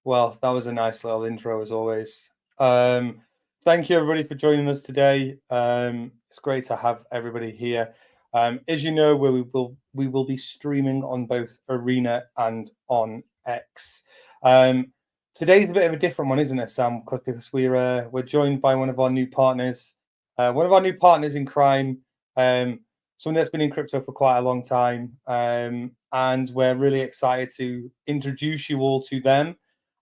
Well, that was a nice little intro as always. Thank you everybody for joining us today. It's great to have everybody here. As you know, we will be streaming on both Arena and on X. Today's a bit of a different one, isn't it, Sam? Because we're joined by one of our new partners, in crime. Someone that's been in crypto for quite a long time, and we're really excited to introduce you all to them.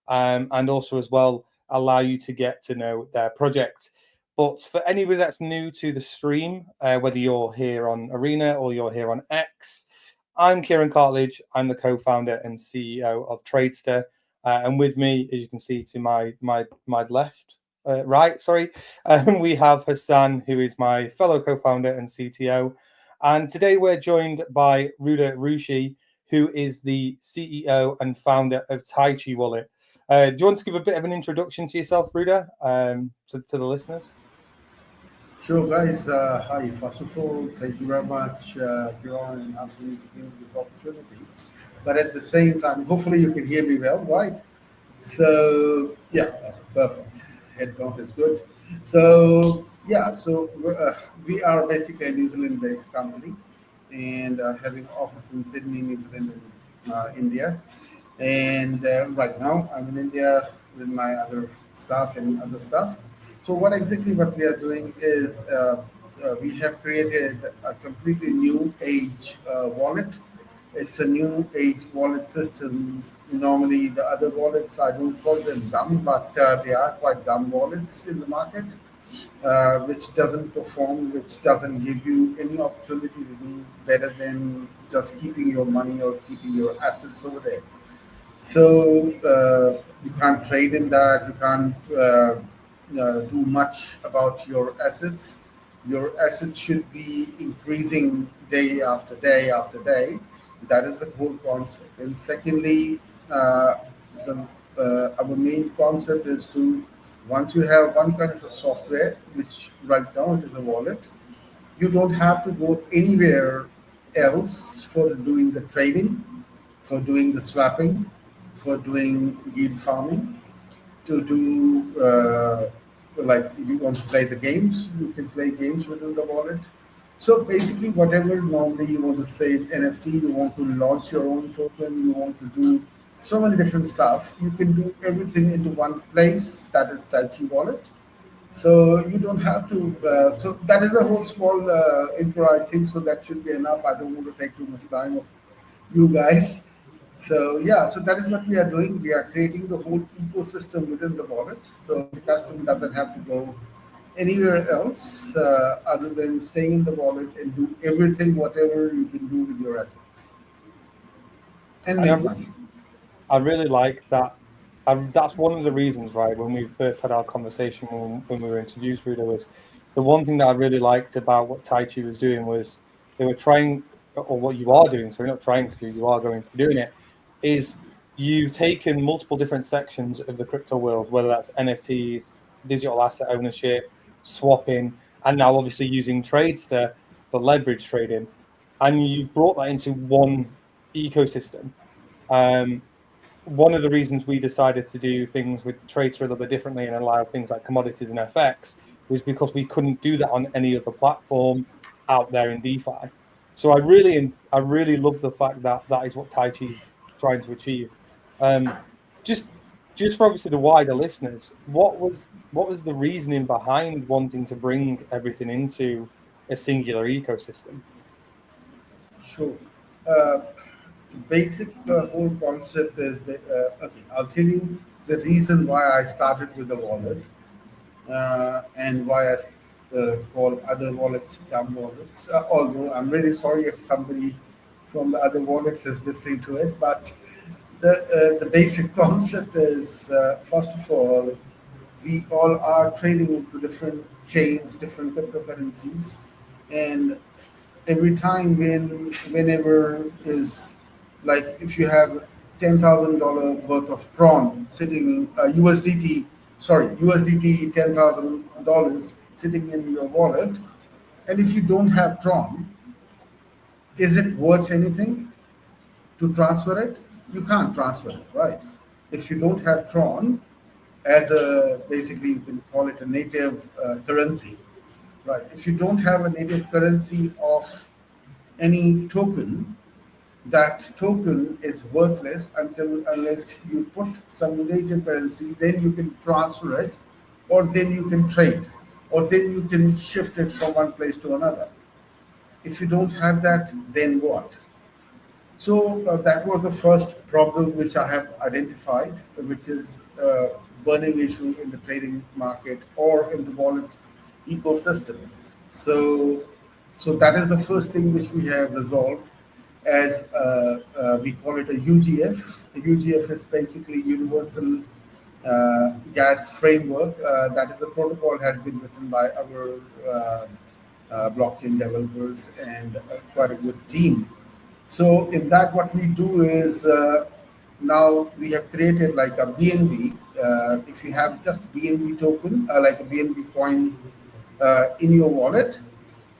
And also as well allow you to get to know their project. But for anybody that's new to the stream, whether you're here on Arena or you're here on X, I'm Kieron Cartledge. I'm the co-founder and CEO of TradeSta, and with me, as you can see to my left, right, sorry, we have Hasan, who is my fellow co-founder and CTO. And today we're joined by Ruda Rushi, who is the CEO and founder of Tychi Wallet. Do you want to give a bit of an introduction to yourself, Ruda, to the listeners? Sure, guys. Hi. First of all, thank you very much, Kieron and Hasan, to give me this opportunity. But at the same time, hopefully you can hear me well, right? So, yeah, perfect. Head count is good. So, yeah, so we are basically a New Zealand-based company and having office in Sydney, New Zealand, and India. And right now, I'm in India with my other staff and other stuff. So what we are doing is we have created a completely new age wallet. It's a new age wallet system. Normally, the other wallets, I don't call them dumb, but they are quite dumb wallets in the market, which doesn't perform, which doesn't give you any opportunity to do better than just keeping your money or keeping your assets over there. So you can't trade in that. You can't do much about your assets. Your assets should be increasing day after day after day. That is the whole concept. And secondly, the our main concept is to once you have one kind of a software, which right now it is a wallet, you don't have to go anywhere else for doing the trading, for doing the swapping, for doing yield farming, to do like if you want to play the games, you can play games within the wallet. So basically, whatever normally you want to save NFT, you want to launch your own token, you want to do so many different stuff. You can do everything into one place. That is Tychi Wallet. So you don't have to. So that is a whole small intro, I think. So that should be enough. I don't want to take too much time of you guys. So yeah, so that is what we are doing. We are creating the whole ecosystem within the wallet, so the customer doesn't have to go anywhere else other than staying in the wallet and do everything, whatever you can do with your assets and And make money. I really like that. That's one of the reasons, right? When we first had our conversation, when we were introduced, Ruda, was the one thing that I really liked about what Taichi was doing was they were trying, or what you are doing, so you're not trying to do, you are going to be doing it, is you've taken multiple different sections of the crypto world, whether that's NFTs, digital asset ownership, swapping, and now obviously using TradeSta for leverage trading, and you brought that into one ecosystem. Um, One of the reasons we decided to do things with TradeSta a little bit differently and allow things like commodities and FX was because we couldn't do that on any other platform out there in DeFi. So I really love the fact that that is what Tai Chi's trying to achieve. Um, just just for obviously the wider listeners, what was the reasoning behind wanting to bring everything into a singular ecosystem? Sure. Uh, the basic whole concept is okay. I'll tell you the reason why I started with the wallet and why I call other wallets dumb wallets. Although I'm really sorry if somebody from the other wallets is listening to it, but the basic concept is first of all, we all are trading into different chains, different cryptocurrencies, and every time whenever is like if you have $10,000 worth of Tron sitting USDT, sorry USDT $10,000 sitting in your wallet, and if you don't have Tron, is it worth anything to transfer it? You can't transfer it, right? if you don't have Tron as a, basically you can call it a native currency, right? If you don't have a native currency of any token, that token is worthless until unless you put some native currency, then you can transfer it, or then you can trade, or then you can shift it from one place to another. If you don't have that, then what? So that was the first problem which I have identified, which is a burning issue in the trading market or in the wallet ecosystem. So, so that is the first thing which we have resolved as we call it a UGF. The UGF is basically Universal Gas Framework. That is the protocol has been written by our blockchain developers and quite a good team. So in that, what we do is now we have created like a BNB. If you have just BNB token, like a BNB coin in your wallet,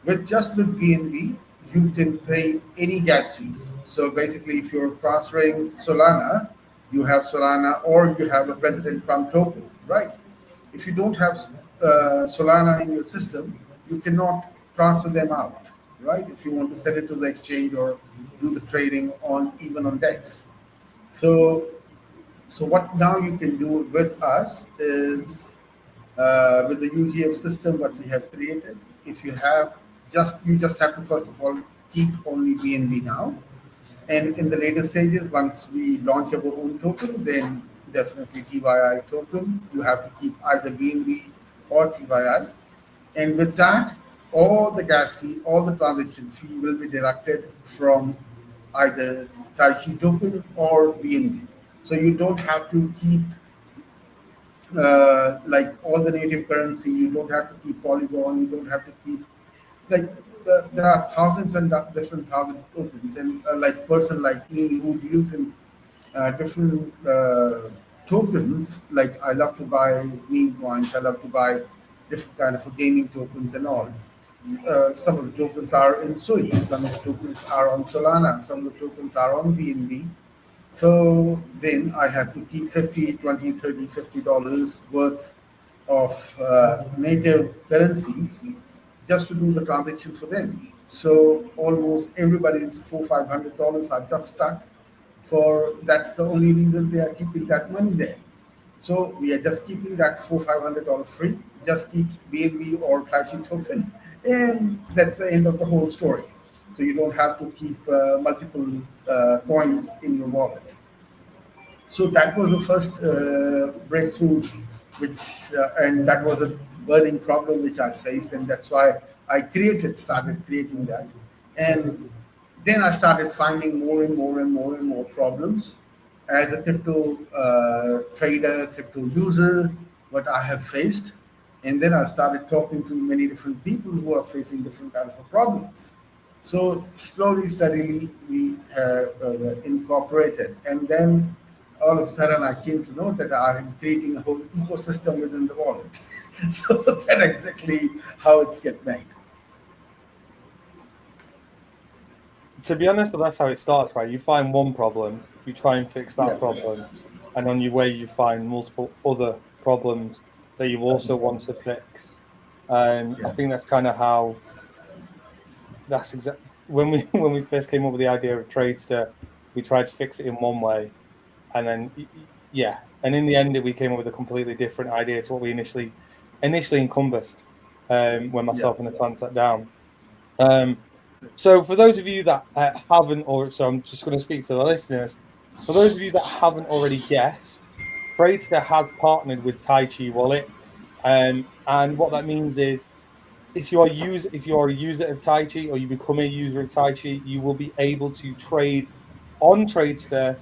with BNB, you can pay any gas fees. So basically, if you're transferring Solana, you have Solana, or you have a President Trump token, right? If you don't have Solana in your system, you cannot transfer them out, right? If you want to send it to the exchange or do the trading on even on DEX. So, so what now you can do with us is with the UGF system what we have created. If you have you just have to first of all keep only BNB now, and in the later stages, once we launch our own token, then definitely TYI token. You have to keep either BNB or TYI. And with that, all the gas fee, all the transaction fee will be deducted from either Tychi token or BNB. So you don't have to keep like all the native currency. You don't have to keep Polygon. You don't have to keep like there are thousands and different thousand tokens, and like person like me who deals in different tokens. Like I love to buy meme coins. I love to buy different kind of gaming tokens and all. Some of the tokens are in Sui, some of the tokens are on Solana, some of the tokens are on BNB. So then I have to keep 50, 20, 30, $50 worth of native currencies just to do the transaction for them. So almost everybody's $400-500 are just stuck for that's the only reason they are keeping that money there. So we are just keeping that $400-500 free. Just keep BNB or Tychi token, and that's the end of the whole story. So you don't have to keep multiple coins in your wallet. So that was the first breakthrough, and that was a burning problem which I faced, and that's why started creating that, and then I started finding more and more and more and more problems as a crypto trader, crypto user, what I have faced, and then I started talking to many different people who are facing different kind of problems. So slowly, steadily, we have incorporated, and then all of a sudden, I came to know that I am creating a whole ecosystem within the wallet. So that's exactly how it's get made. To be honest, that's how it starts, right? You find one problem, you try and fix that Yeah. problem, and on your way, you find multiple other problems that you also want to fix. I Yeah. think that's kind of how that's exactly when we first came up with the idea of TradeSta, we tried to fix it in one way, and then yeah, and in the end, we came up with a completely different idea to what we initially encompassed when Yeah. myself and the clan sat down. So for those of you that haven't, or so I'm just going to speak to the listeners. For those of you that haven't already guessed, TradeSta has partnered with Tychi Wallet, and what that means is if you are a user of Tychi or you become a user of Tychi, you will be able to trade on TradeSta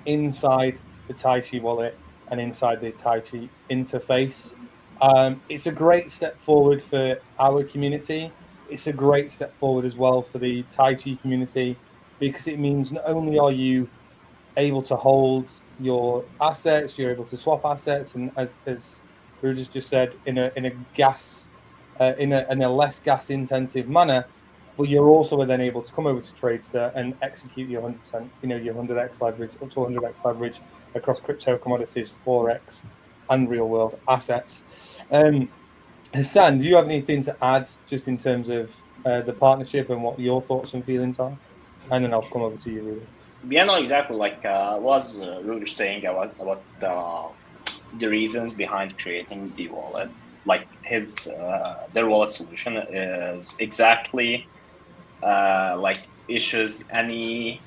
inside the Tychi wallet and inside the Tychi interface. It's a great step forward for our community. It's a great step forward as well for the Tychi community because it means not only are you able to hold your assets, you're able to swap assets, and as Rudy's just said, in a gas in a less gas intensive manner, but you're also then able to come over to TradeSta and execute your 100%, your 100x leverage, up to 100x leverage across crypto, commodities, forex, and real world assets. Hasan, do you have anything to add just in terms of the partnership and what your thoughts and feelings are? And then I'll come over to you, Rudy. Yeah, no, exactly. Like was Rudy saying about the reasons behind creating the wallet. Like their wallet solution is exactly like issues any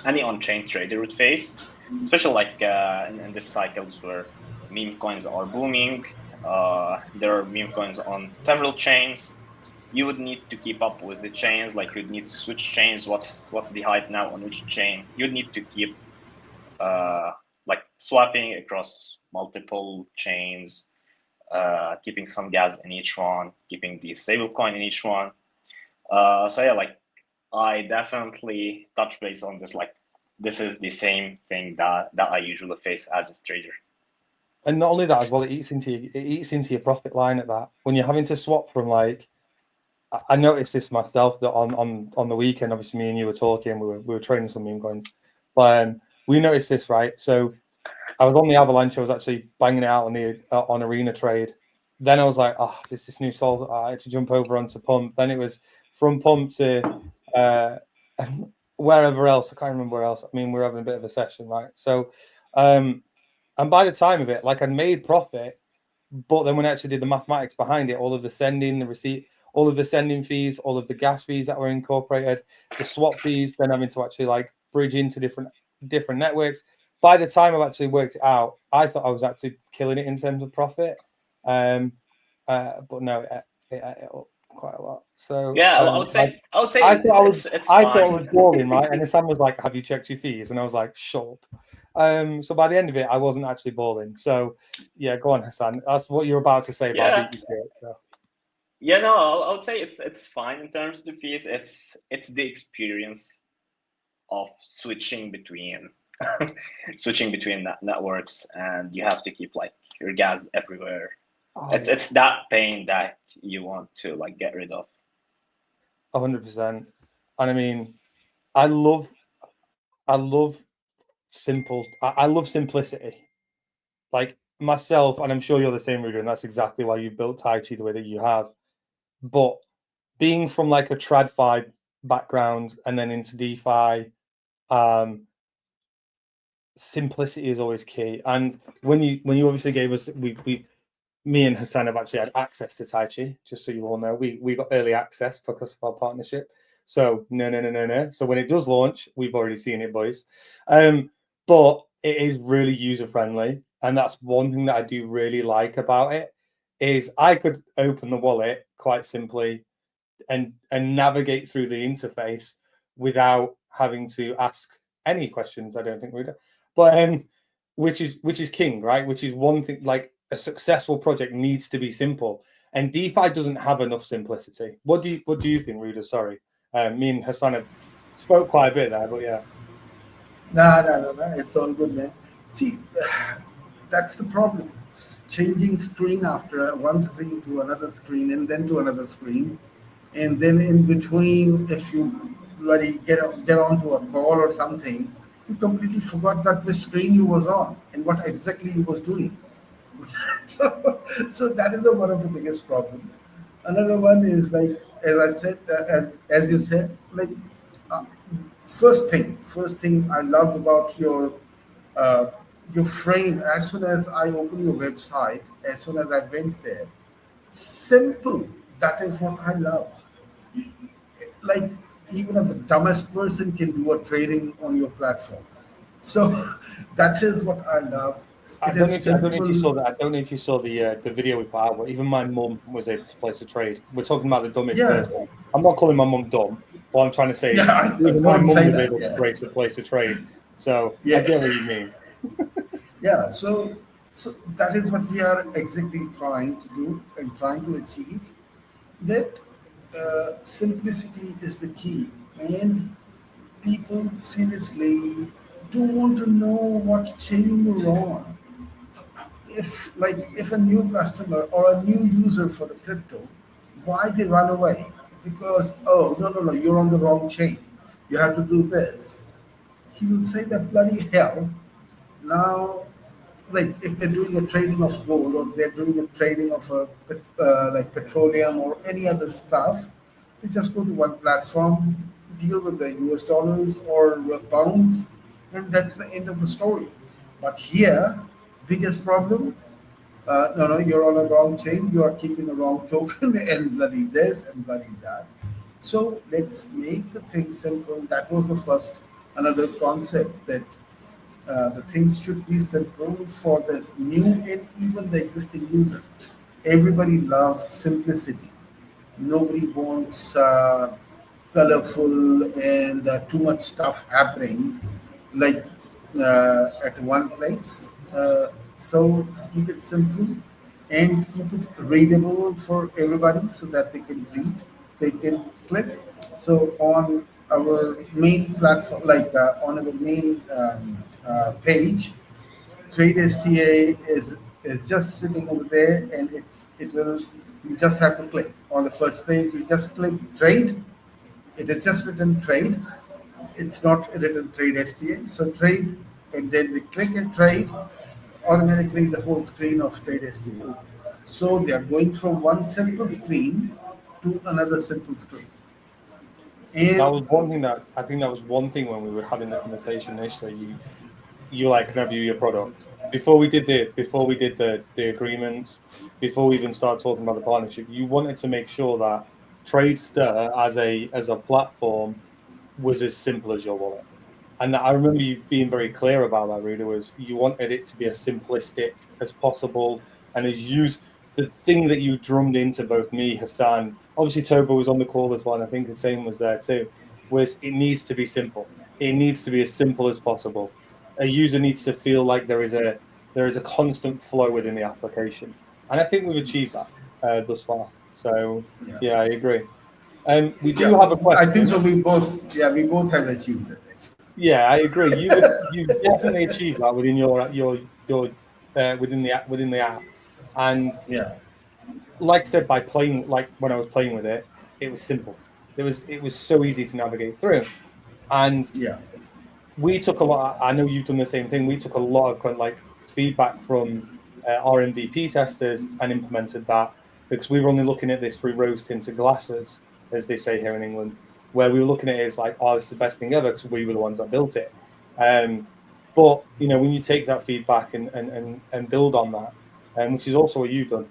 on-chain trader would face, especially like in the cycles where meme coins are booming. There are meme coins on several chains. You would need to keep up with the chains. Like you'd need to switch chains. What's the hype now on which chain? You'd need to keep like swapping across multiple chains, keeping some gas in each one, keeping the stable coin in each one. So yeah, like I definitely touch base on this. Like this is the same thing that I usually face as a trader. And not only that as well, it eats into your profit line at that. When you're having to swap from like, I noticed this myself that on the weekend, obviously me and you were talking, we were trading some meme coins, but we noticed this, right? So I was on the Avalanche, I was actually banging it out on Arena Trade. Then I was like, oh, there's this new solve. I had to jump over onto Pump. Then it was from Pump to wherever else. I can't remember where else. I mean, we're having a bit of a session, right? So, and by the time of it, like I made profit, but then when I actually did the mathematics behind it, all of the sending, the receipt, all of the sending fees, all of the gas fees that were incorporated, the swap fees, then having to actually like bridge into different networks. By the time I've actually worked it out, I thought I was actually killing it in terms of profit. But no, it up quite a lot. So yeah, I would say I thought I thought I was balling, right? And Sam was like, "Have you checked your fees?" And I was like, "Shut up." So by the end of it, I wasn't actually balling. So yeah, go on, Hasan. That's what you're about to say about beat you. So. Yeah, no, I would say it's fine in terms of the fees. It's the experience of switching between networks, and you have to keep like your gas everywhere. It's that pain that you want to like get rid of. 100%. And I mean, I love simple. I love simplicity. Like myself, and I'm sure you're the same, Rudy, and that's exactly why you built Tychi the way that you have. But being from like a TradFi background and then into DeFi, simplicity is always key. And when you obviously gave us, me and Hasan have actually had access to Tychi, just so you all know. We got early access because of our partnership. So no. So when it does launch, we've already seen it, boys. But it is really user friendly, and that's one thing that I do really like about it. Is I could open the wallet quite simply and navigate through the interface without having to ask any questions. I don't think we do, but which is king, right? Which is one thing. Like a successful project needs to be simple, and DeFi doesn't have enough simplicity. What do you think, Ruda? Sorry, me and Hasan have spoke quite a bit there, but yeah. No. It's all good, man. See, that's the problem. Changing screen after one screen to another screen and then to another screen, and then in between, if you bloody get onto a call or something, you completely forgot that which screen you was on and what exactly you was doing. So that is one of the biggest problem. Another one is like, as I said, as you said, like uh, first thing I loved about uh, your frame. As soon as I opened your website, as soon as I went there, simple. That is what I love. Like even the dumbest person can do a trading on your platform. So that is what I love. I It don't know is if I don't know if you simple. saw that. I don't know if you saw the video we put out. Where even my mum was able to place a trade. We're talking about the dumbest Yeah, person. I'm not calling my mum dumb. What I'm trying to say is yeah. even my Don't mum say was that. able to Yeah, place a trade. So I yeah, get what you mean. yeah. So that is what we are exactly trying to do and trying to achieve. That simplicity is the key, and people seriously do want to know what chain you're on. If a new customer or a new user for the crypto, why they run away? because, oh, no, you're on the wrong chain. You have to do this. He will say that bloody hell. Now, like if they're doing a trading of gold or they're doing a trading of like petroleum or any other stuff, they just go to one platform, deal with the US dollars or pounds, and that's the end of the story. But here, biggest problem, no, you're on a wrong chain. You are keeping a wrong token and bloody this and bloody that. So let's make the thing simple. That was the first another concept that the things should be simple for the new and even the existing user. Everybody loves simplicity. Nobody wants colorful and too much stuff happening like at one place. So keep it simple and keep it readable for everybody so that they can read, they can click. So on our main platform, like on our main page, TradeSta is just sitting over there, and it will. You just have to click on the first page. You just click trade. It is just written trade. It's not written TradeSta. So trade, and then we click and trade. Automatically, the whole screen of TradeSta. So they are going from one simple screen to another simple screen. That And was one thing that I think that was one thing when we were having the conversation initially. You like, can I view your product? Before we did the agreements, before we even started talking about the partnership, you wanted to make sure that TradeSta as a platform was as simple as your wallet. And I remember you being very clear about that, Ruda, was you wanted it to be as simplistic as possible. And as the thing that you drummed into both me, Hassan, obviously Toba was on the call as well, and I think Hussein was there too, was it needs to be simple. It needs to be as simple as possible. A user needs to feel like there is a constant flow within the application. And I think we've achieved that thus far. So yeah, yeah, I agree. We do yeah, have a I think question. so. We both have achieved it. Yeah, I agree. You've definitely achieved that within your within the app, and Yeah, like I said, by playing like when I was playing with it, it was simple. It was so easy to navigate through, and yeah, we took a lot. I know you've done the same thing. We took a lot of kind of like feedback from our MVP testers and implemented that because we were only looking at this through rose tinted glasses, as they say here in England, where we were looking at it as like, oh, this is the best thing ever because we were the ones that built it. But when you take that feedback and build on that, which is also what you've done,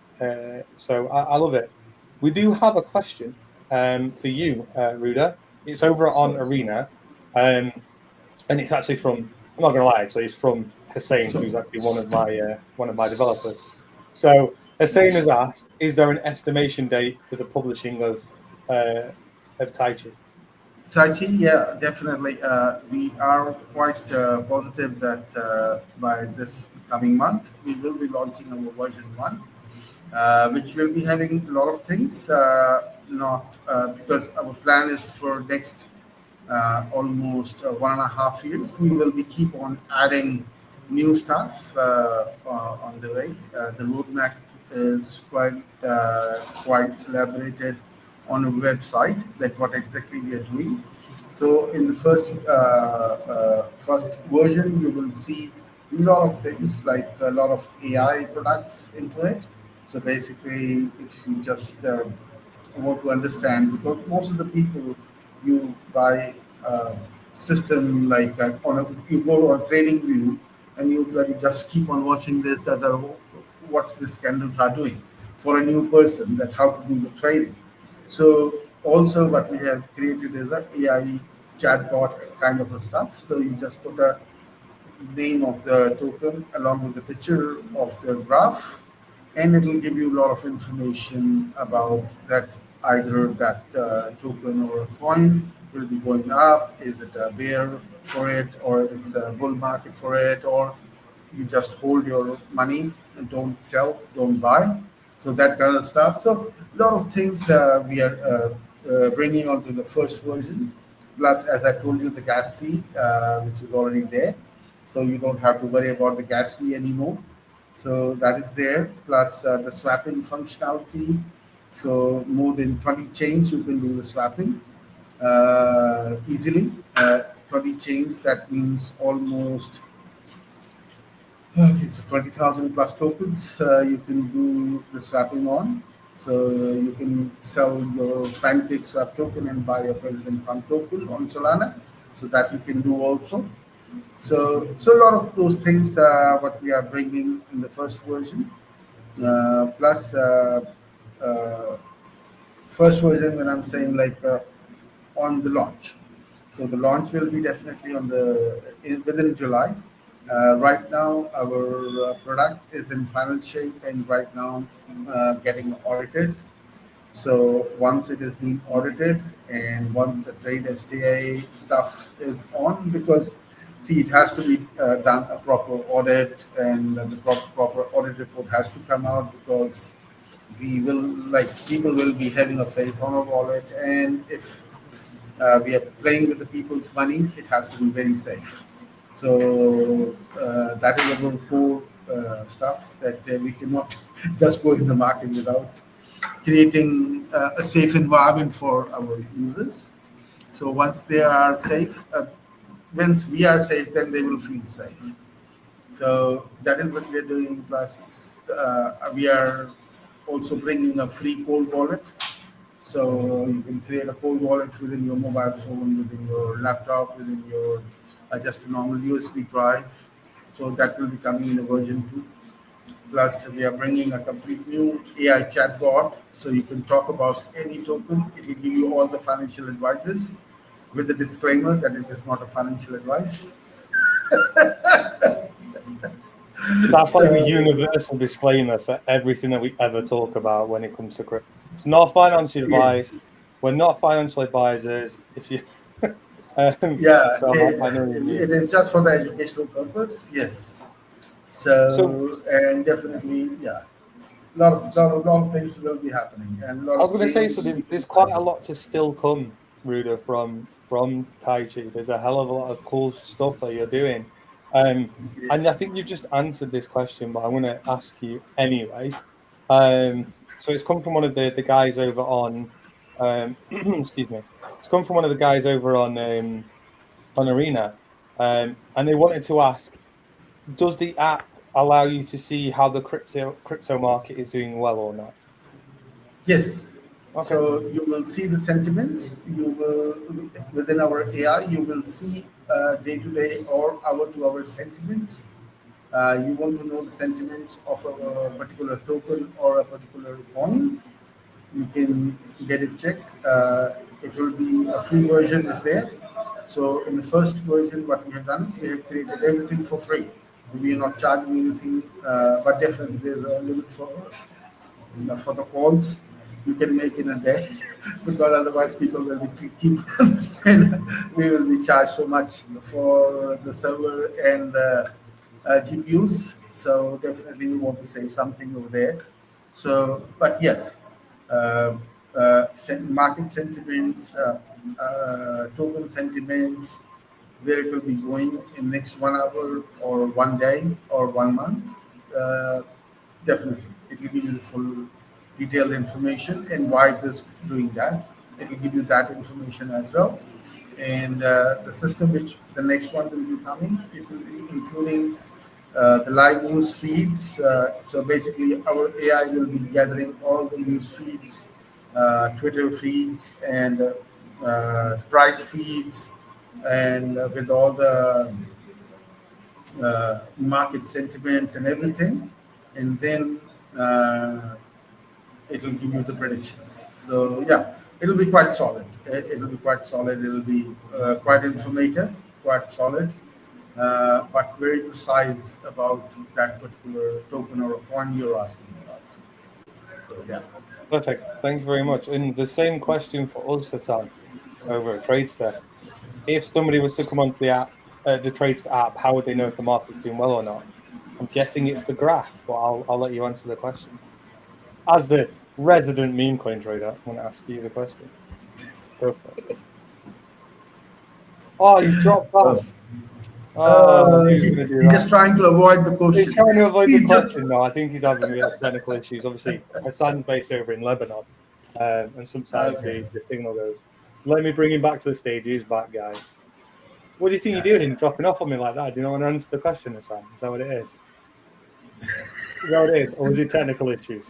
so I love it. We do have a question for you, Ruda. It's over on so Arena. Um, and it's actually from, I'm not going to lie, actually, it's from Hussein, so who's actually one of my developers. So Hussein has asked, is there an estimation date for the publishing of Tychi? Tachi, yeah, definitely. We are quite positive that by this coming month we will be launching our version one, which will be having a lot of things. Not because our plan is for next almost 1.5 years. We will be keep on adding new stuff on the way. The roadmap is quite elaborated on a website that what exactly we are doing. So in the first version, you will see a lot of things like a lot of AI products into it. So basically, if you just want to understand, because most of the people you buy a system like you go on trading view and you like, just keep on watching this that the, what the scandals are doing for a new person that how to do the trading. So also what we have created is a AI chatbot kind of a stuff. So you just put a name of the token along with the picture of the graph, and it will give you a lot of information about that either that token or a coin will be going up, is it a bear for it, or it's a bull market for it, or you just hold your money and don't sell, don't buy. So that kind of stuff. So a lot of things we are bringing onto the first version. Plus, as I told you, the gas fee, which is already there, so you don't have to worry about the gas fee anymore. So that is there. Plus the swapping functionality. So more than 20 chains, you can do the swapping easily. 20 chains, that means almost I think so 20,000 plus tokens you can do the swapping on. So you can sell your Pancake swap token and buy a President Trump token on Solana. So that you can do also. So a lot of those things what we are bringing in the first version. Plus, first version when I'm saying like on the launch. So the launch will be definitely within July. Right now, our product is in final shape and right now getting audited. So once it is being audited and once the TradeSta stuff is on, because see, it has to be done a proper audit and the proper audit report has to come out because we will like people will be having a faith on our wallet, and if we are playing with the people's money, it has to be very safe. So that is our core stuff that we cannot just go in the market without creating a safe environment for our users. So once they are safe, once we are safe, then they will feel safe. So that is what we are doing. Plus, we are also bringing a free cold wallet. So you can create a cold wallet within your mobile phone, within your laptop, within your just a normal USB drive. So that will be coming in a version 2. Plus, we are bringing a complete new AI chatbot. So you can talk about any token. It will give you all the financial advices with the disclaimer that it is not a financial advice. That's like the So, universal disclaimer for everything that we ever talk about when it comes to crypto. It's not financial advice. yes. We're not financial advisors. If you, Yeah, so I know what you it mean. is just for the educational purpose. Yes. So So, and definitely, yeah, lot of things will be happening, and a lot I was of going to say, so games you can there's quite play. a lot to still come, Ruda, from Tychi. There's a hell of a lot of cool stuff that you're doing, and I Yes. think you've just answered this question, but I'm going to ask you anyway. So it's come from one of the guys over on, excuse me, it's come from one of the guys over on Arena, and they wanted to ask, does the app allow you to see how the crypto market is doing well or not? Yes. Okay. So you will see the sentiments. You will within our AI. You will see day to day or hour to hour sentiments. You want to know the sentiments of a particular token or a particular coin. You can get it checked. It will be a free version is there. So in the first version, what we have done is we have created everything for free. So we are not charging anything, but definitely there's a limit for the calls you can make in a day, because otherwise people will be keep and we will be charged so much for the server and GPUs. So definitely we want to save something over there. So, but yes, uh, market sentiments, token sentiments, where it will be going in next 1 hour or 1 day or 1 month. Uh, Definitely, it will give you the full detailed information and why it is doing that. It will give you that information as well. And the system which the next one will be coming, it will be including the live news feeds. So basically, our AI will be gathering all the news feeds, Twitter feeds, and price feeds, and with all the market sentiments and everything, and then it will give you the predictions. So yeah, it'll be quite solid. It'll be quite solid. It'll be quite informative, quite solid, but very precise about that particular token or coin you're asking about. So yeah. Perfect. Thank you very much. And the same question for us, Hassan, over at TradeSta. If somebody was to come onto the app, the TradeSta app, how would they know if the market's doing well or not? I'm guessing it's the graph, but I'll let you answer the question. As the resident meme coin trader, I'm going to ask you the question. Go for it. Oh, he's dropped Uh, off. Oh, he was going to do he's that. just trying to avoid the He's question. trying to avoid the He just question. No, I think he's having a bit of technical issues. Obviously, Hassan's based over in Lebanon. and sometimes the signal goes. Let me bring him back to the stage. He's back, guys. What do you think you're doing, dropping off on me like that? Do you not want to answer the question, Hasan? Is that what it is? Is that what it is? Or is it technical issues?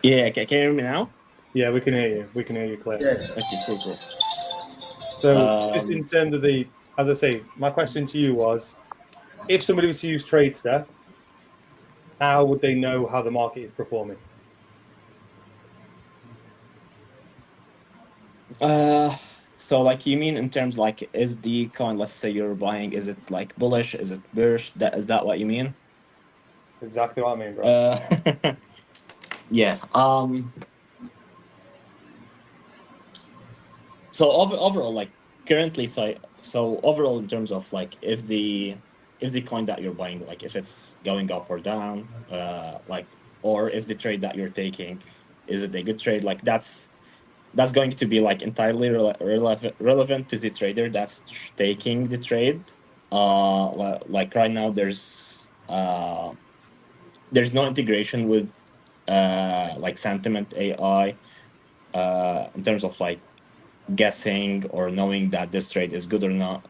Yeah, can you hear me now? Yeah, we can hear you. We can hear you clearly. Yes. Okay, cool. So just in terms of the, as I say, my question to you was, if somebody was to use TradeSta, how would they know how the market is performing? So like you mean in terms like, is the coin, let's say you're buying, is it like bullish? Is it bearish? Is that what you mean? That's exactly what I mean, bro. Yeah. So overall, like currently, so overall in terms of like if the coin that you're buying, like if it's going up or down, like, or if the trade that you're taking, is it a good trade? Like that's going to be like entirely relevant to the trader that's taking the trade. Like right now, there's no integration with like sentiment AI in terms of like guessing or knowing that this trade is good or not.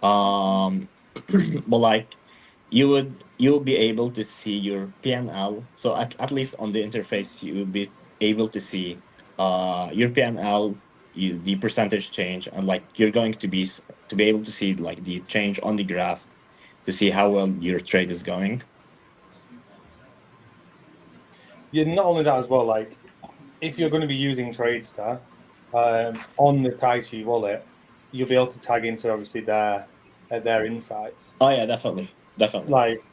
But like you would be able to see your PNL. So at least on the interface, you would be able to see your PNL, the percentage change, and like you're going to be able to see like the change on the graph to see how well your trade is going. Yeah, not only that as well, like if you're going to be using TradeSta on the Tychi wallet, you'll be able to tag into obviously their insights. Oh yeah, definitely. Like,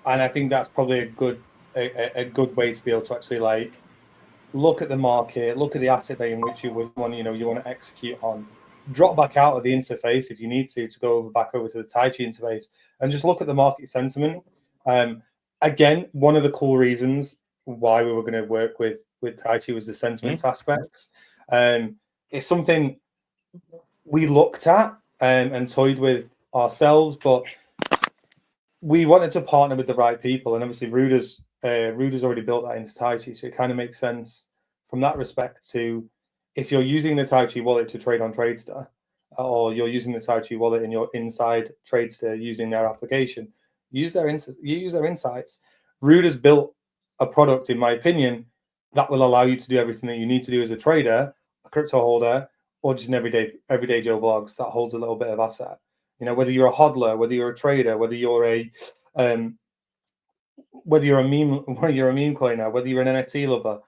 and I think that's probably a good way to be able to actually like look at the market, look at the asset in which you would want, you want to execute on, drop back out of the interface if you need to go back over to the Tychi interface and just look at the market sentiment. Again, one of the cool reasons why we were going to work with Tychi was the sentiment aspects. It's something we looked at and toyed with ourselves, but we wanted to partner with the right people, and obviously Ruder's already built that into Tychi, so it kind of makes sense from that respect. To if you're using the Tychi wallet to trade on TradeSta, or you're using the Tychi wallet in your inside TradeSta using their application, use their insights. Ruder's built a product, in my opinion, that will allow you to do everything that you need to do as a trader, a crypto holder, or just an everyday Joe Bloggs that holds a little bit of asset. Whether you're a hodler, whether you're a trader, whether you're a meme coiner, whether you're an NFT lover,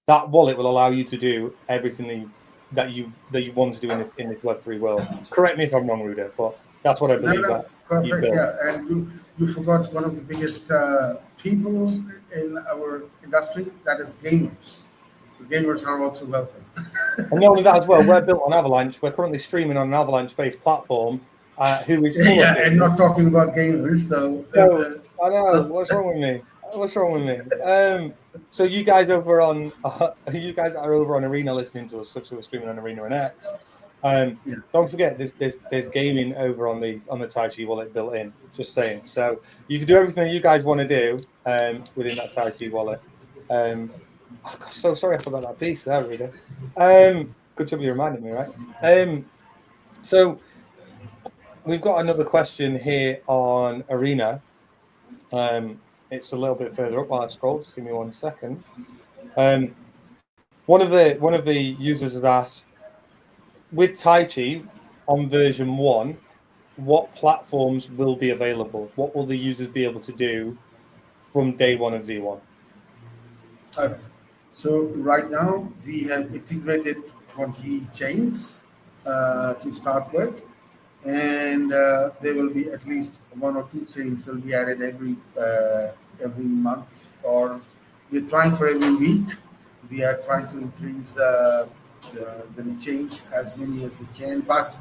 that wallet will allow you to do everything that you want to do in this Web3 world. Correct me if I'm wrong, Ruder, but that's what I believe. No, that perfect. Yeah, and you forgot one of the biggest people in our industry, that is gamers. So gamers are also welcome. And not only that as well, we're built on Avalanche. We're currently streaming on an Avalanche-based platform. Who is full of and not talking about gamers. So I know what's wrong with me. What's wrong with me? So you guys over on you guys that are over on Arena listening to us, such that we're streaming on Arena and X. Don't forget there's gaming over on the Tychi wallet built in. Just saying. So you can do everything that you guys want to do within that Tychi wallet. Oh gosh, so sorry I forgot that piece there, Rita. Good job you reminded me, right? So we've got another question here on Arena. It's a little bit further up while I scroll. Just give me 1 second. One of the users is asked, with Tychi on version 1, what platforms will be available? What will the users be able to do from day 1 of V1? So right now we have integrated 20 chains to start with, and there will be at least 1 or 2 chains will be added every month, or we're trying for every week. We are trying to increase the chains as many as we can, but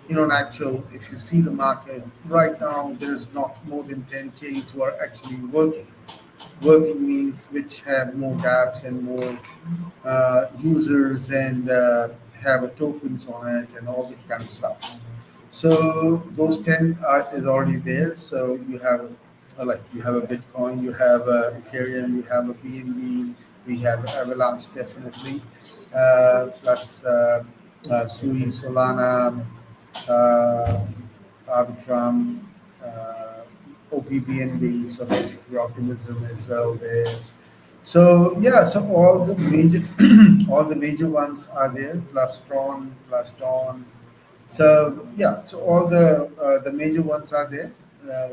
in actual, if you see the market right now, there's not more than 10 chains who are actually working. Working means which have more dApps and more users and have a tokens on it and all that kind of stuff. So those 10 is already there. So you have you have a Bitcoin, you have a Ethereum, you have a BNB, We have Avalanche definitely, plus Sui, Solana, Arbitrum, OPBNB, so basically optimism as well there. So yeah, so all the major all the major ones are there, plus Tron, plus Dawn. So yeah, so all the major ones are there.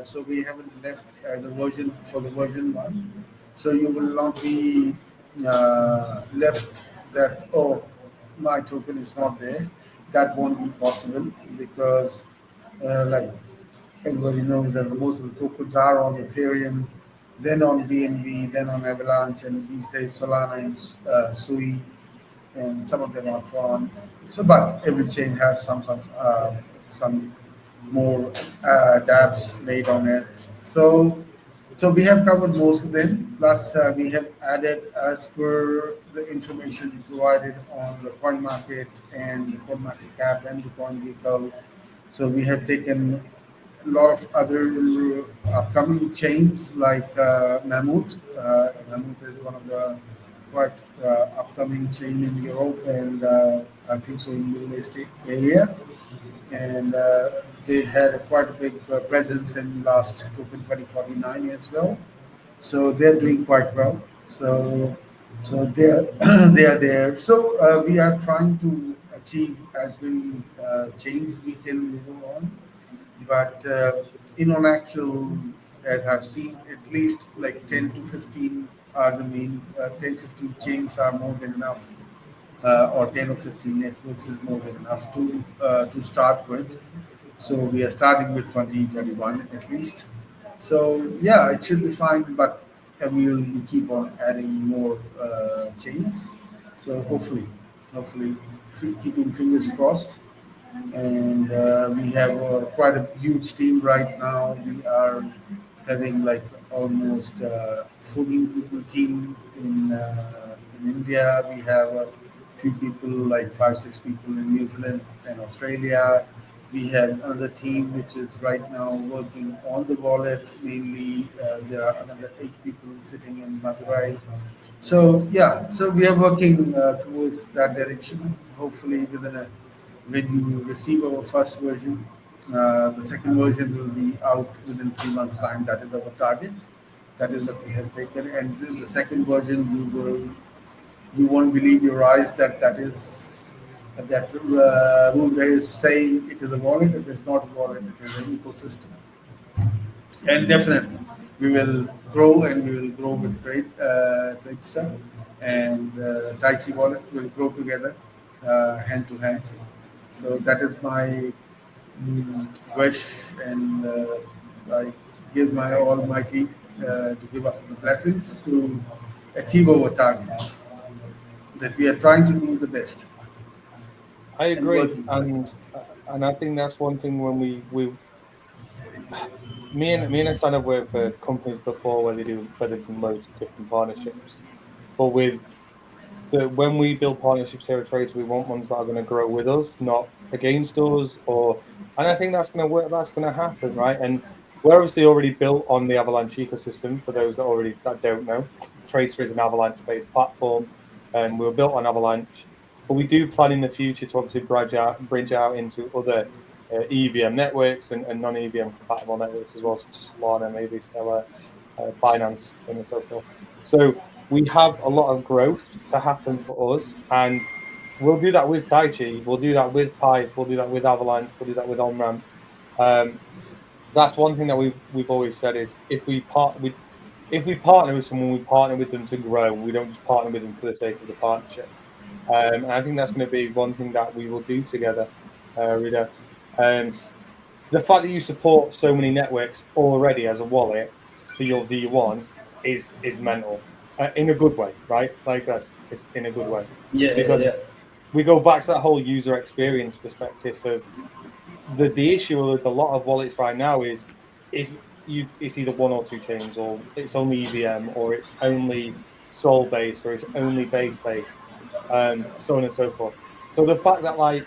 So we haven't left the version for the version one. So you will not be left that, oh, my token is not there. That won't be possible because like everybody knows that most of the tokens are on Ethereum, then on BNB, then on Avalanche, and these days Solana and Sui, and some of them are Tron. So, but every chain has some more dabs made on it. So we have covered most of them. Plus, we have added as per the information provided on the coin market and the coin market cap and the coin vehicle. So we have taken a lot of other upcoming chains like Mammoth. Mammoth is one of the quite upcoming chain in Europe and I think so in Middle East area. And they had a quite a big presence in last Token 2049 as well. So they're doing quite well. So they're they are there. So we are trying to achieve as many chains we can go on, but in on actual, as I've seen, at least like 10 to 15 are the main 10 15 chains are more than enough, or 10 or 15 networks is more than enough to start with. So we are starting with 2021 at least. So yeah, it should be fine, but we will keep on adding more chains. So hopefully, keeping fingers crossed. And we have quite a huge team right now. We are having like almost 14 people team in India. We have a few people, like 5 6 people in New Zealand and Australia. We have another team which is right now working on the wallet. Mainly, there are another 8 people sitting in Madurai. So yeah, so we are working towards that direction. Hopefully, when you receive our first version, the second version will be out within 3 months' time. That is our target. That is what we have taken. And in the second version, you won't believe your eyes that that rule there is saying it is a wallet. It is not a wallet. It is an ecosystem. And definitely, we will grow and we will grow with TradeSta and Tychi Wallet will grow together hand to hand. So that is my wish, and I give my Almighty to give us the blessings to achieve our targets. That we are trying to do the best I and agree, working for it. and I think that's one thing when we me and Hassan have worked for companies before where they've done loads of different partnerships, but with when we build partnerships here at Trace, we want ones that are going to grow with us, not against us. And I think that's going to work. That's going to happen, right? And we're obviously already built on the Avalanche ecosystem. For those that don't know, TradeSta is an Avalanche-based platform, and we were built on Avalanche. But we do plan in the future to obviously branch out into other EVM networks and non-EVM compatible networks as well, such as Solana, maybe Stellar, Binance, so on and so forth. So we have a lot of growth to happen for us, and we'll do that with Tychi, we'll do that with Pyth, we'll do that with Avalanche, we'll do that with OnRamp. That's one thing that we've always said is if we partner with someone, we partner with them to grow. We don't just partner with them for the sake of the partnership. And I think that's going to be one thing that we will do together, Rita. The fact that you support so many networks already as a wallet for your V1 is mental, in a good way, right? Like that's it's in a good way, because we go back to that whole user experience perspective of the issue with a lot of wallets right now is if it's either one or two chains, or it's only EVM, or it's only Sol based, or it's only base based, so on and so forth. So the fact that like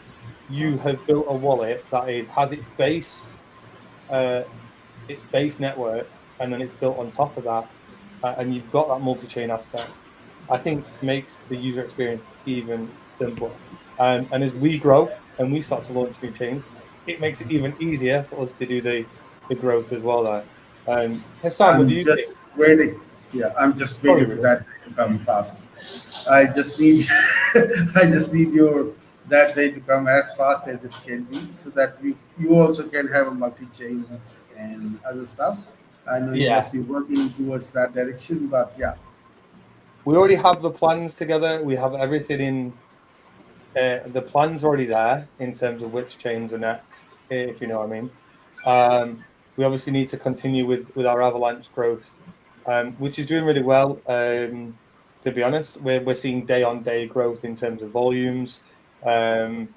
you have built a wallet that has its base network, and then it's built on top of that, and you've got that multi-chain aspect. I think makes the user experience even simpler. And as we grow and we start to launch new chains, it makes it even easier for us to do the growth as well there. Hasan, what do I'm you think? just waiting. Yeah, I'm just Sorry, waiting for Ruben. that to come fast. I just need, I just need your that day to come as fast as it can be, so that you also can have a multi-chain and other stuff. I know you Yeah, must be working towards that direction, but yeah, we already have the plans together. We have everything in. The plan's already there in terms of which chains are next, if you know what I mean. We obviously need to continue with our Avalanche growth, which is doing really well. To be honest, we're seeing day on day growth in terms of volumes. Um,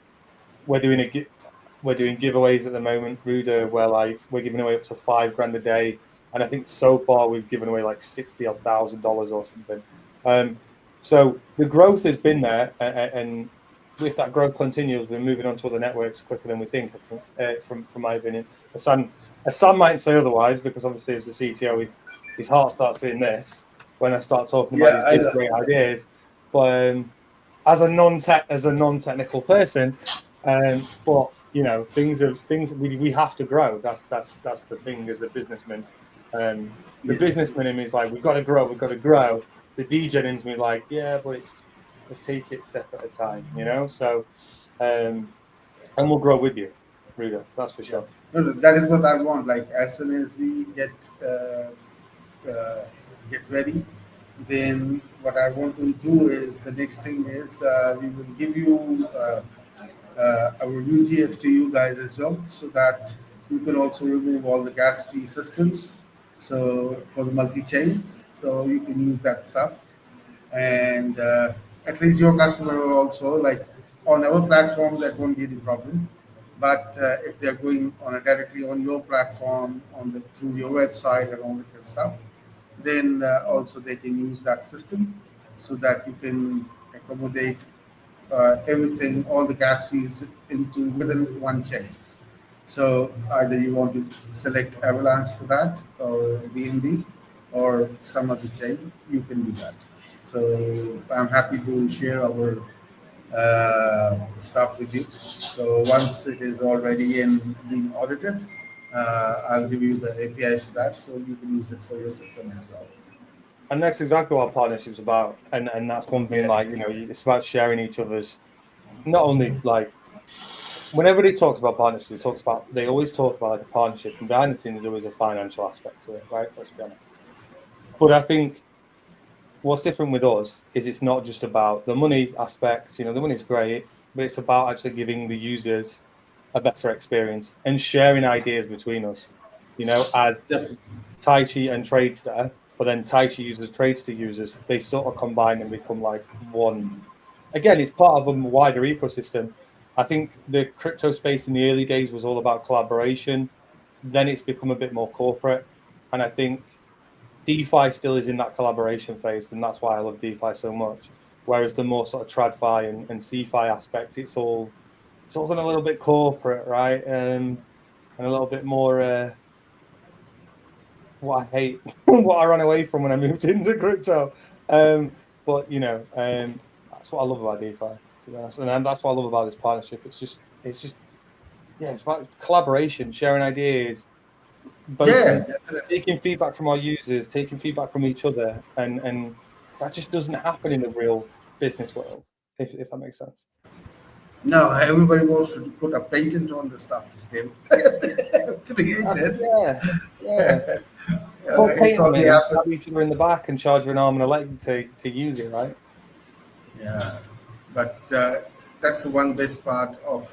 we're doing we're doing giveaways at the moment, Ruda, where like we're giving away up to $5,000 a day, and I think so far we've given away like $60,000 or something. So the growth has been there, and if that growth continues, we're moving on to other networks quicker than we think. I think, from my opinion, Hassan might say otherwise because obviously as the CTO, his heart starts doing this when I start talking about yeah, these I big know. great ideas. But as a non-technical person, but you know, things we have to grow. That's the thing as a businessman. The Yes, businessman in me is like, we've got to grow, we've got to grow. The DJ in me like, yeah, but let's take it step at a time, you know. So, and we'll grow with you, Ruda. That's for yeah. sure. No, no, that is what I want. Like as soon as we uh, get ready, then what I want to do is the next thing is we will give you our UGF to you guys as well, so that you can also remove all the gas fee systems. So for the multi chains, so you can use that stuff, and at least your customer will also like on our platform that won't be any problem. But if they're going on a directly on your platform on the through your website and all that kind of stuff, then also they can use that system so that you can accommodate everything, all the gas fees into within one chain. So either you want to select Avalanche for that, or BNB, or some other chain, you can do that. So I'm happy to share our stuff with you. So once it is already in being audited, I'll give you the APIs for that, so you can use it for your system as well. And that's exactly what our partnership's about. And that's one thing, like, you know, Yes. it's about sharing each other's, not only like, whenever they talks about partnerships, they always talk about like a partnership, and behind the scenes there is a financial aspect to it, right? Let's be honest. But I think what's different with us is it's not just about the money aspects. You know, the money's great, but it's about actually giving the users a better experience and sharing ideas between us. You know, as Definitely. Tychi and TradeSta, but then Tychi users, TradeSta users, they sort of combine and become like one. Again, it's part of a wider ecosystem. I think the crypto space in the early days was all about collaboration. Then it's become a bit more corporate. And I think DeFi still is in that collaboration phase, and that's why I love DeFi so much. Whereas the more sort of TradFi and CFI aspect, it's all gone a little bit corporate, right? And a little bit more what I hate, what I ran away from when I moved into crypto. But you know, that's what I love about DeFi, to be honest, and that's what I love about this partnership. It's just, yeah, it's about collaboration, sharing ideas, both Yeah, in definitely. taking feedback from our users, taking feedback from each other, and that just doesn't happen in the real business world, if that makes sense. No, everybody wants to put a patent on the stuff still. Created. Yeah, yeah. Put It's paint on only it and stab happens. each other in the back and charge you an arm and a leg to use it, right? Yeah, but that's the one best part of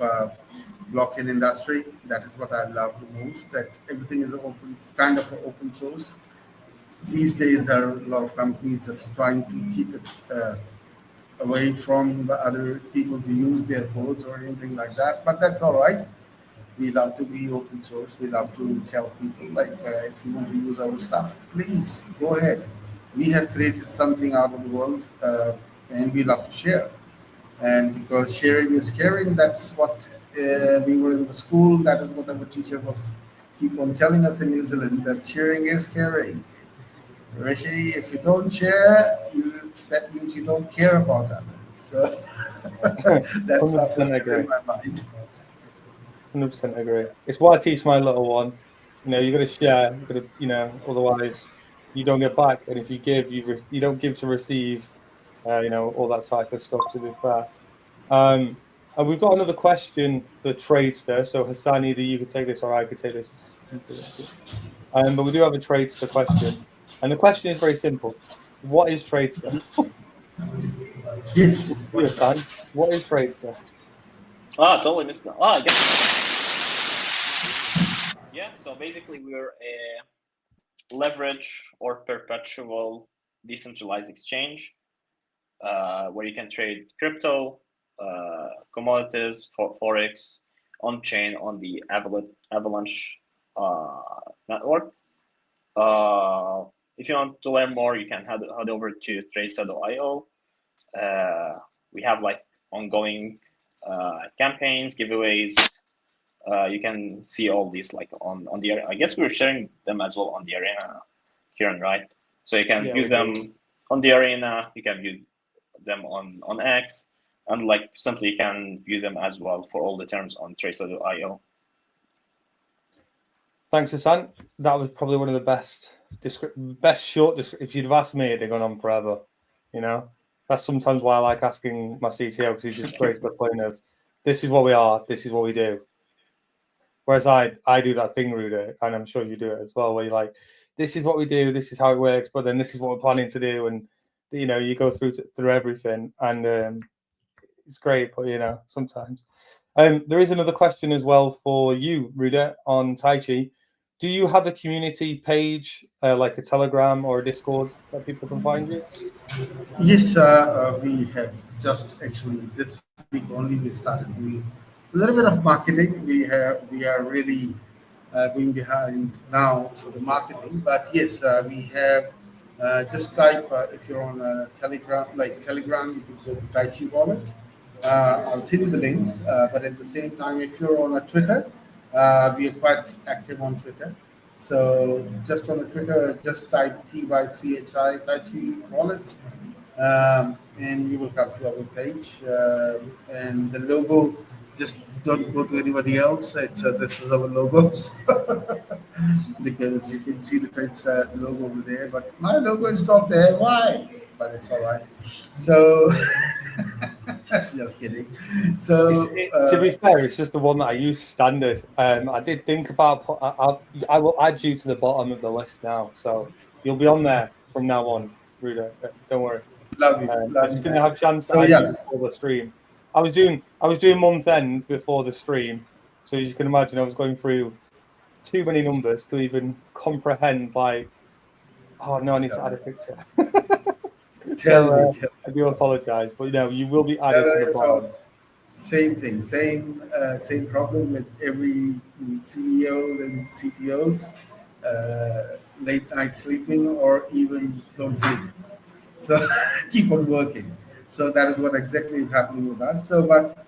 blockchain industry. That is what I love the most. That everything is open, kind of open source. These days, there are a lot of companies just trying to keep it away from the other people to use their codes or anything like that. But that's all right. We love to be open source. We love to tell people like, if you want to use our stuff, please go ahead. We have created something out of the world, and we love to share. And because sharing is caring, that's what we were in the school. That is what our teacher was keep on telling us in New Zealand, that sharing is caring. Rishi, if you don't share, that means you don't care about others. So that stuff is 100% still agree. in my mind. 100% agree. It's what I teach my little one. You got to share. You got to, otherwise you don't get back. And if you give, you don't give to receive. All that type of stuff. To be fair, and we've got another question for TradeSta. So Hasan, either you could take this or I could take this. But we do have a TradeSta question, and the question is very simple: what is TradeSta? Yes. Hasan, what is TradeSta? Totally missed that. I guess. Yeah, so basically we're a leverage or perpetual decentralized exchange where you can trade crypto, commodities, forex on chain on the Avalanche network. If you want to learn more, you can head over to TradeStaio. We have like ongoing campaigns, giveaways. You can see all these like on the. I guess we're sharing them as well on the arena, Kieron, right? So you can view them on the arena. You can view them on X, and like simply you can view them as well for all the terms on TradeStaio. Thanks, Hasan. That was probably one of the best short. If you'd have asked me, it'd have gone on forever. That's sometimes why I like asking my CTO, because he just creates the point of, this is what we are, this is what we do. Whereas I do that thing, Ruda, and I'm sure you do it as well, where you're like, this is what we do, this is how it works, but then this is what we're planning to do, and you go through everything, and it's great, but sometimes. There is another question as well for you, Ruda, on Tychi. Do you have a community page, like a Telegram or a Discord, that people can find you? Yes, we have just actually this week only we started doing a little bit of marketing. We are really going behind now for the marketing, but yes, we have. Just type if you're on Telegram, like Telegram, you can go to Tychi Wallet. I'll send you the links. But at the same time, if you're on a Twitter, we are quite active on Twitter. So just on a Twitter, just type TYCHI Tychi Wallet, and you will come to our page. And the logo, just don't go to anybody else. This is our logo, because you can see the TradeSta logo over there. But my logo is not there. Why? But it's all right. So, just kidding. So, to be fair, it's just the one that I use standard. I did think about. I will add you to the bottom of the list now, so you'll be on there from now on, Ruda. Don't worry. Lovely, I just didn't have a chance to add you before the stream. I was doing month end before the stream, so as you can imagine, I was going through too many numbers to even comprehend. Like, oh no, I need to add a picture. So I do apologize, but you will be added to the bottom. Same thing, same problem with every CEO and CTOs. Late night sleeping or even don't sleep. So keep on working. So that is what exactly is happening with us. So, but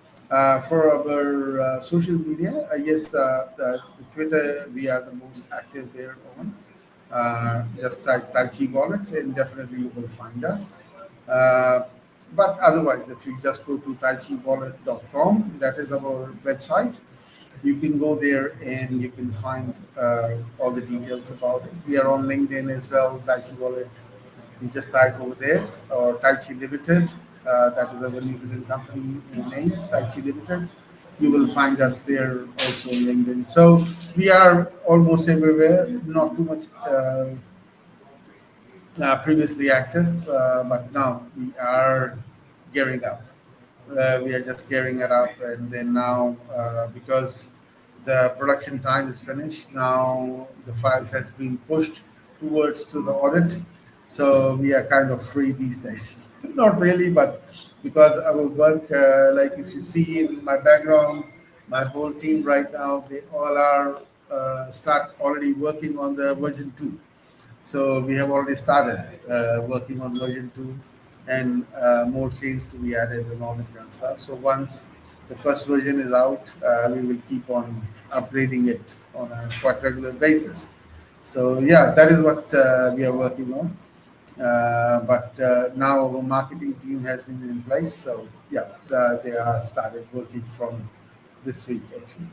for our social media, yes, the Twitter, we are the most active there on. Just type Tychi Wallet and definitely you will find us. Uh, but otherwise, if you just go to taichiwallet.com, that is our website. You can go there and you can find all the details about it. We are on LinkedIn as well, Tychi Wallet. You just type over there, or Tychi Limited. That is our New Zealand company name, Tychi Limited. You will find us there also on LinkedIn. So we are almost everywhere. Not too much previously active, but now we are gearing up. We are just gearing it up, and then now because the production time is finished, now the files has been pushed towards to the audit, so we are kind of free these days. Not really, but because our work, like if you see in my background, my whole team right now, they all are start already working on the version 2. So we have already started working on version 2, and more chains to be added and all that kind of stuff. So once the first version is out, we will keep on upgrading it on a quite regular basis. So yeah, that is what we are working on. But now our marketing team has been in place, so yeah, they are started working from this week actually.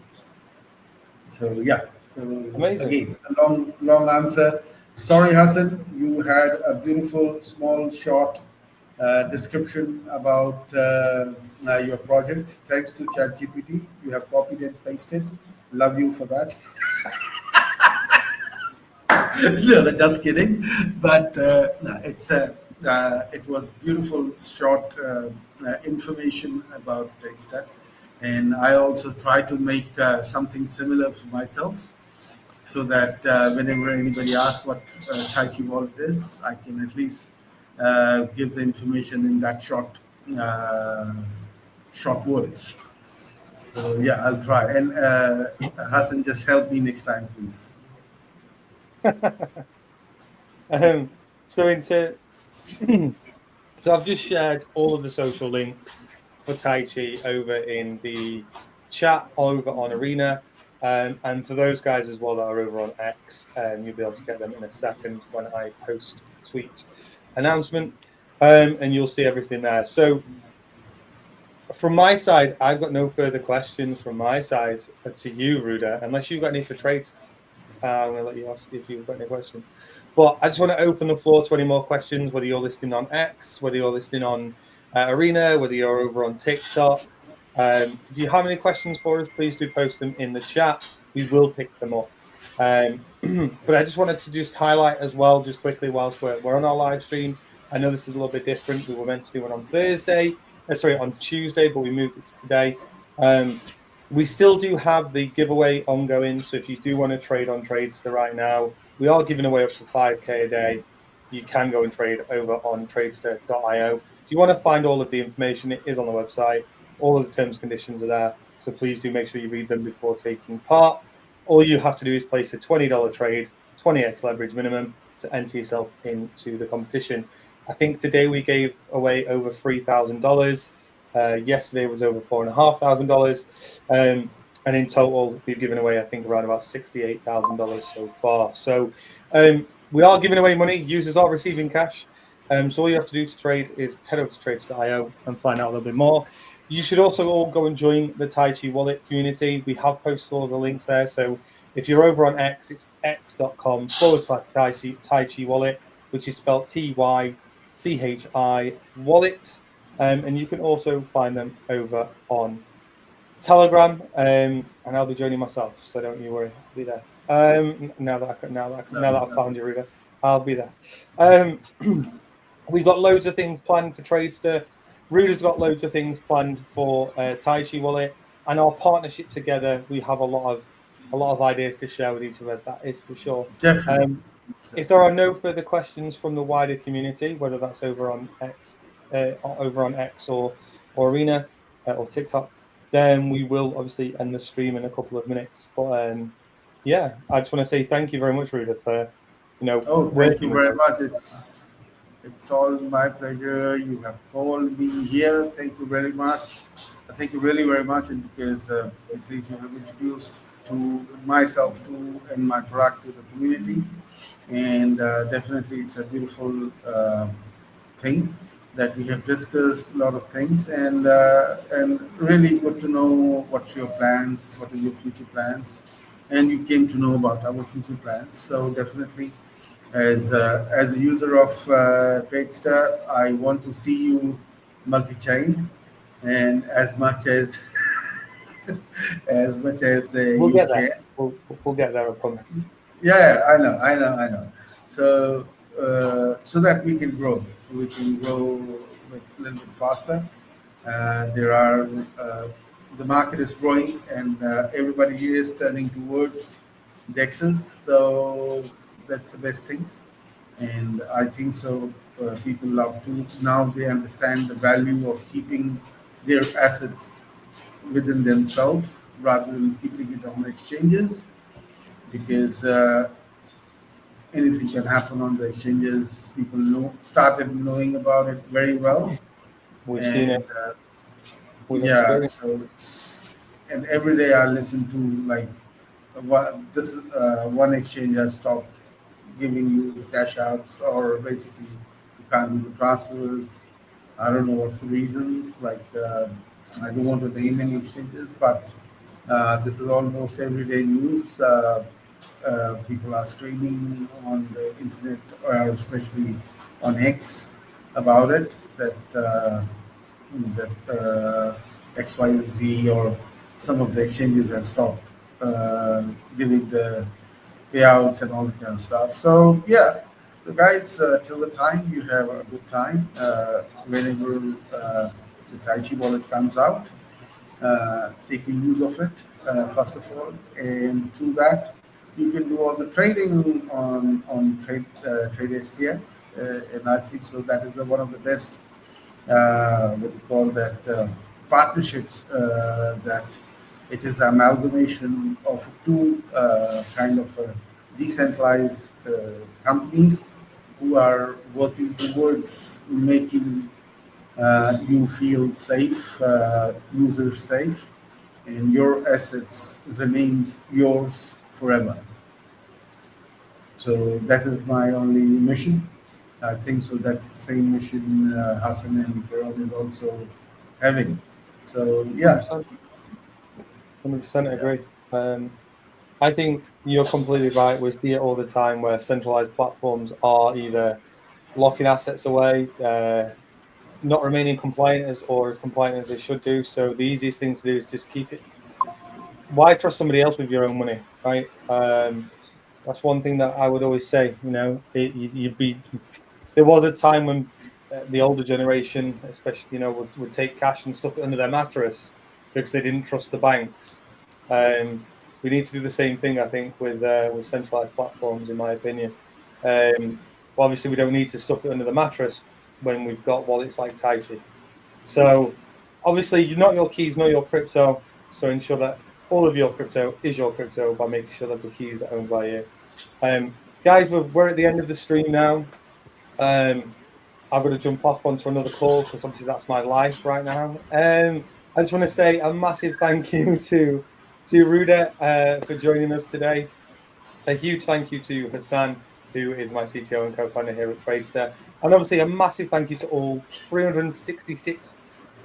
So yeah, so Amazing. again, a long answer. Sorry, Hassan, you had a beautiful, small, short description about your project. Thanks to ChatGPT, you have copied and pasted. Love you for that. No, just kidding. But no, it was beautiful, short information about TradeSta, and I also try to make something similar for myself, so that whenever anybody asks what Tychi Wallet is, I can at least give the information in that uh, short words. So yeah, I'll try. And Hassan, just help me next time, please. So into so I've just shared all of the social links for Tychi over in the chat over on Arena. And for those guys as well that are over on X, you'll be able to get them in a second when I post the tweet announcement. And you'll see everything there. So from my side, I've got no further questions from my side to you, Ruda, unless you've got any for trades. I'm going to let you ask if you've got any questions. But I just want to open the floor to any more questions, whether you're listening on X, whether you're listening on Arena, whether you're over on TikTok. If you have any questions for us, please do post them in the chat. We will pick them up. But I just wanted to just highlight as well, just quickly, whilst we're on our live stream. I know this is a little bit different. We were meant to do one on on Tuesday, but we moved it to today. We still do have the giveaway ongoing. So if you do want to trade on TradeSta right now, we are giving away up to 5K a day. You can go and trade over on TradeSta.io. If you want to find all of the information, it is on the website. All of the terms and conditions are there. So please do make sure you read them before taking part. All you have to do is place a $20 trade, 20x leverage minimum, to enter yourself into the competition. I think today we gave away over $3,000. Yesterday was over $4,500. And in total, we've given away, I think, around about $68,000 so far. So we are giving away money. Users are receiving cash. So all you have to do to trade is head over to TradeStaio and find out a little bit more. You should also all go and join the Tychi Wallet community. We have posted all the links there. So if you're over on X, it's x.com/Tychi Wallet, which is spelled TYCHI Wallet. And you can also find them over on Telegram, and I'll be joining myself, so don't you worry, I'll be there. Now that I've found you, Ruda, I'll be there. We've got loads of things planned for TradeSta. Ruda's got loads of things planned for Tychi Wallet, and our partnership together. We have a lot of ideas to share with each other. That is for sure. Definitely. If there are no further questions from the wider community, whether that's over on X or Arena or TikTok, then we will obviously end the stream in a couple of minutes. But yeah, I just want to say thank you very much, Ruda, for Thank you very much. It's all my pleasure. You have called me here. Thank you very much. Thank you really very much, and because at least you have introduced to myself to and my product to the community, and definitely it's a beautiful thing that we have discussed a lot of things, and really good to know what's your plans, what are your future plans, and you came to know about our future plans. So definitely, as a user of TradeSta, I want to see you multi-chain, and as much as as much as we'll you get can. there. We'll get there, I promise. Yeah, I know. So so that we can grow a little bit faster. There are the market is growing, and everybody is turning towards dexes. So that's the best thing, and I think so. People love to now. They understand the value of keeping their assets within themselves rather than keeping it on exchanges, because anything can happen on the exchanges. People started knowing about it very well, We've seen it. and We've yeah. experienced. So and every day I listen to like this one exchange has stopped giving you the cash outs, or basically you can't do the transfers. I don't know what's the reasons. Like I don't want to name any exchanges, but this is almost everyday news. People are screaming on the internet, or especially on X, about it, that XYZ or some of the exchanges have stopped giving the payouts and all that kind of stuff. So yeah, so guys, till the time you have a good time, whenever the Tychi wallet comes out, taking use of it first of all, and through that you can do all the trading on TradeSta, and I think so that is one of the best what we call that partnerships that it is amalgamation of two kind of decentralized companies who are working towards making you feel safe, users safe, and your assets remains yours forever. So that is my only mission. I think so. That's the same mission Hasan and Kieron is also having. So yeah, 100% agree. I think you're completely right. We see it all the time where centralized platforms are either locking assets away, not remaining compliant as compliant as they should do. So the easiest thing to do is just keep it. Why trust somebody else with your own money, right? That's one thing that I would always say. You know, you'd be. There was a time when the older generation, especially, you know, would take cash and stuff it under their mattress because they didn't trust the banks. We need to do the same thing, I think, with centralized platforms, in my opinion. Obviously, we don't need to stuff it under the mattress when we've got wallets like Tychi. So, obviously, you're not your keys, not your crypto. So ensure that all of your crypto is your crypto by making sure that the keys are owned by you. Guys, we're at the end of the stream now. I've got to jump off onto another call because obviously that's my life right now. I just want to say a massive thank you to Ruda for joining us today. A huge thank you to Hasan, who is my CTO and co-founder here at TradeSta. And obviously a massive thank you to all 366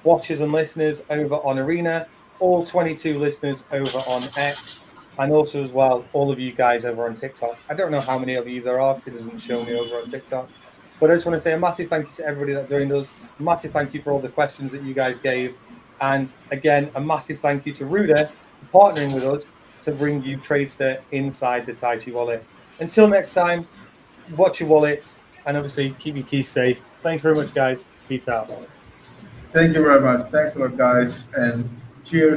watchers and listeners over on Arena, all 22 listeners over on X, and also as well, all of you guys over on TikTok. I don't know how many of you there are because it doesn't show me over on TikTok. But I just want to say a massive thank you to everybody that joined us. Massive thank you for all the questions that you guys gave. And again, a massive thank you to Ruda for partnering with us to bring you TradeSta inside the Tychi wallet. Until next time, watch your wallets and obviously keep your keys safe. Thanks very much, guys. Peace out. thank you very much. Thanks a lot, guys, and cheers.